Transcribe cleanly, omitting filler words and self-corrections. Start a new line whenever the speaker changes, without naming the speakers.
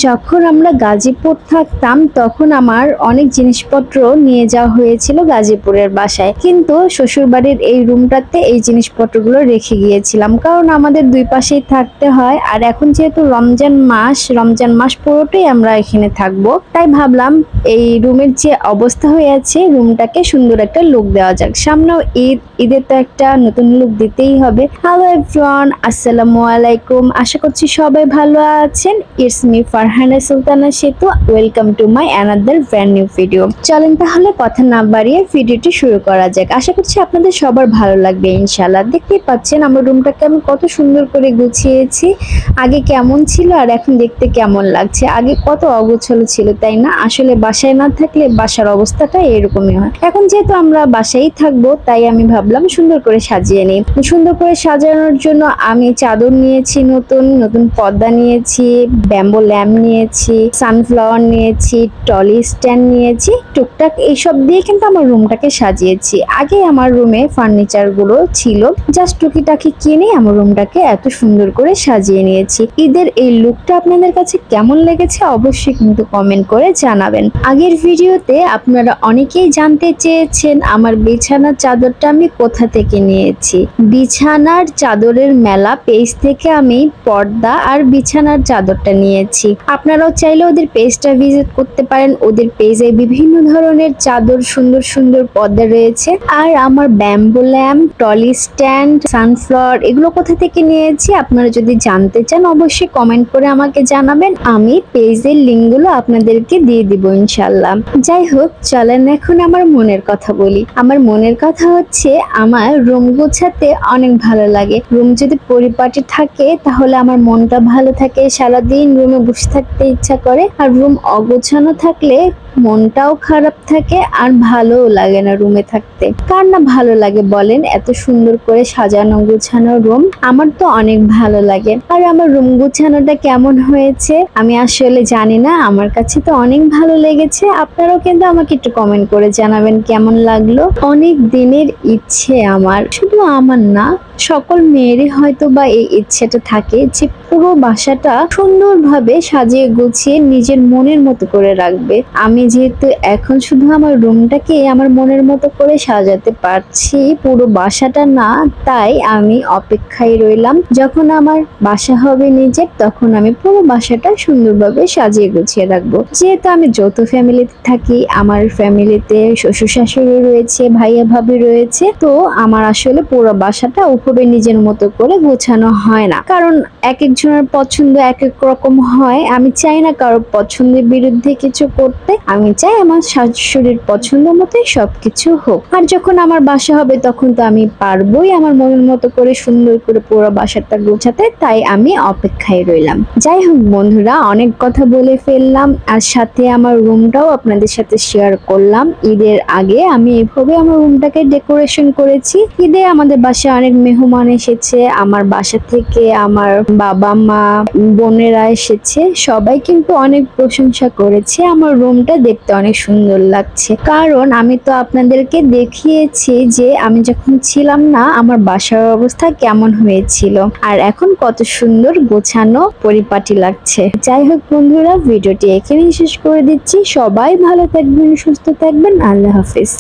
যখন আমরা গাজীপুর থাকতাম তখন আমার অনেক জিনিসপত্র নিয়ে যাওয়া হয়েছিল গাজীপুরের বাসায়, কিন্তু শ্বশুরবাড়ির এই রুমটাতে এই জিনিসপত্রগুলো রেখে গিয়েছিলাম, কারণ আমাদের দুই পাশেই থাকতে হয়। আর এখন যেহেতু রমজান মাস পুরোটাই আমরা এখানে থাকবো, তাই ভাবলাম এই রুমের যে অবস্থা হয়ে আছে রুমটাকে সুন্দর একটা লুক দেওয়া যাক। সামনেও ঈদের তো একটা নতুন লুক দিতেই হবে। হ্যালো এভরিওয়ান, আসসালামু আলাইকুম। আশা করছি সবাই ভালো আছেন। ইটস মি ফারহানা সুলতানা সেতু। Welcome to my another brand new video. চলেন তাহলে কথা না বাড়িয়ে ভিডিওটি শুরু করা যাক। আশা করছি আপনাদের সবার ভালো লাগবে ইনশাআল্লাহ। দেখতেই পাচ্ছেন আমার রুমটাকে আমি কত সুন্দর করে গুছিয়েছি। আগে কেমন ছিল আর এখন দেখতে কেমন লাগছে। আগে কত অগোছালো ছিল, তাই না? আসলে বাসায় না থাকলে বাসার অবস্থাটা এরকমই হয়। এখন যেহেতু আমরা বাসায় থাকবো, তাই আমি ভাবলাম সুন্দর করে সাজিয়ে নিই। সুন্দর করে সাজানোর জন্য আমি চাদর নিয়েছি, নতুন নতুন পর্দা নিয়েছি, ব্যাম্বো ল্যাম্প নিয়েছি, সানফ্লাওয়ার নিয়েছি, টলি স্ট্যান্ড নিয়েছি, টুকটাক এইসব দিয়ে কিন্তু আমার রুমটাকে সাজিয়েছি। আগে আমার রুমে ফার্নিচার গুলো ছিল, জাস্ট টুকিটাকি কিনে আমার রুমটাকে এত সুন্দর করে সাজিয়ে নিয়েছি। ঈদের এই লুকটা আপনাদের কাছে কেমন লেগেছে অবশ্যই কিন্তু কমেন্ট করে জানাবেন। আগের ভিডিওতে আপনারা অনেকেই জানতে চেয়েছেন আমার বিছানার চাদরটা আমি কোথা থেকে নিয়েছি। বিছানার চাদরের মেলা পেজ থেকে আমি পর্দা আর বিছানার চাদরটা নিয়েছি। আপনারাও চাইলে ওদের পেজটা ভিজিট করতে পারেন। ওদের পেজে বিভিন্ন ধরনের চাদর, সুন্দর সুন্দর পর্দা রয়েছে। আর আমার bamboo lamp, trolley stand, sunflower এগুলো কোথা থেকে নিয়েছি আপনারা যদি জানতে চান অবশ্যই কমেন্ট করে আমাকে জানাবেন। আমি পেজের লিঙ্কগুলো আপনাদেরকে দিয়ে দিব ইনশাআল্লাহ। যাই হোক, চলেন এখন আমার মনের কথা বলি। আমার মনের কথা হচ্ছে আমার রুম গোছাতে অনেক ভালো লাগে। রুম যদি পরিপাটি থাকে তাহলে আমার মনটা ভালো থাকে, সারাদিন রুমে বসে থাকতে ইচ্ছা করে। আর রুম অগোছানো থাকলে মনটাও খারাপ থাকে আর ভালোও লাগে না রুমে থাকতে। কার না ভালো লাগে বলেন? এত সুন্দর করে সাজানো গোছানো রুম আমার তো অনেক ভালো লাগে। আর আমার রুম গোছানোটা কেমন হয়েছে আমি আসলে জানি না, আমার কাছে তো অনেক ভালো লেগেছে। আপনারাও কিন্তু আমাকে একটু কমেন্ট করে জানাবেন কেমন লাগলো। অনেক দিনের ইচ্ছে আমার, শুধু আমার না, সকল মেয়েরই হয়তো বা এই ইচ্ছেটা থাকে যে পুরো বাসাটা সুন্দরভাবে সাজিয়ে গুছিয়ে নিজের মনের মতো করে রাখবে। আমি যেহেতু এখন শুধু আমার রুমটাকে আমার মনের মতো করে সাজাতে পারছি, পুরো বাসাটা না, তাই আমি অপেক্ষায় রইলাম যখন আমার বাসা হবে নিজের, তখন আমি পুরো বাসাটা সুন্দরভাবে সাজিয়ে গুছিয়ে রাখবো। যেহেতু আমি যৌথ ফ্যামিলিতে থাকি, আমার ফ্যামিলিতে শ্বশুর শাশুড়ি রয়েছে, ভাইয়া ভাবি রয়েছে, তো আমার আসলে পুরো বাসাটা ওভাবে নিজের মতো করে গোছানো হয় না, কারণ এক একজনের পছন্দ এক এক রকম হয়। আমি চাই না কারো পছন্দের বিরুদ্ধে কিছু করতে, আমি চাই আমার শাশুড়ির পছন্দ মতোই সবকিছু হোক। আর যখন আমার বাসা হবে তখন তো আমি পারবোই আমার মনের মতো করে সুন্দর করে পুরো বাসাটা গোছাতে, তাই আমি অপেক্ষায় রইলাম। যাই হোক বন্ধুরা, অনেক কথা বলে ফেললাম, আর সাথে আমার রুমটাও আপনাদের সাথে শেয়ার করলাম। ঈদের আগে আমি এভাবে আমার রুমটাকে ডেকোরেশন করেছি। ঈদে আমাদের বাসায় অনেক মেহমান এসেছে, আমার বাসা থেকে আমার বাবা মা বোনেরা এসেছে, সবাই কিন্তু অনেক প্রশংসা করেছে আমার রুমটা দেখতে অনেক সুন্দর লাগছে। কারণ আমি তো আপনাদেরকে দেখিয়েছি যে আমি যখন ছিলাম না আমার বাসার অবস্থা কেমন হয়েছিল, আর এখন কত সুন্দর গোছানো পরিপাটি লাগছে। যাই হোক বন্ধুরা, ভিডিওটি এখানেই শেষ করে দিচ্ছি। সবাই ভালো থাকবেন, সুস্থ থাকবেন। আল্লাহ হাফিজ।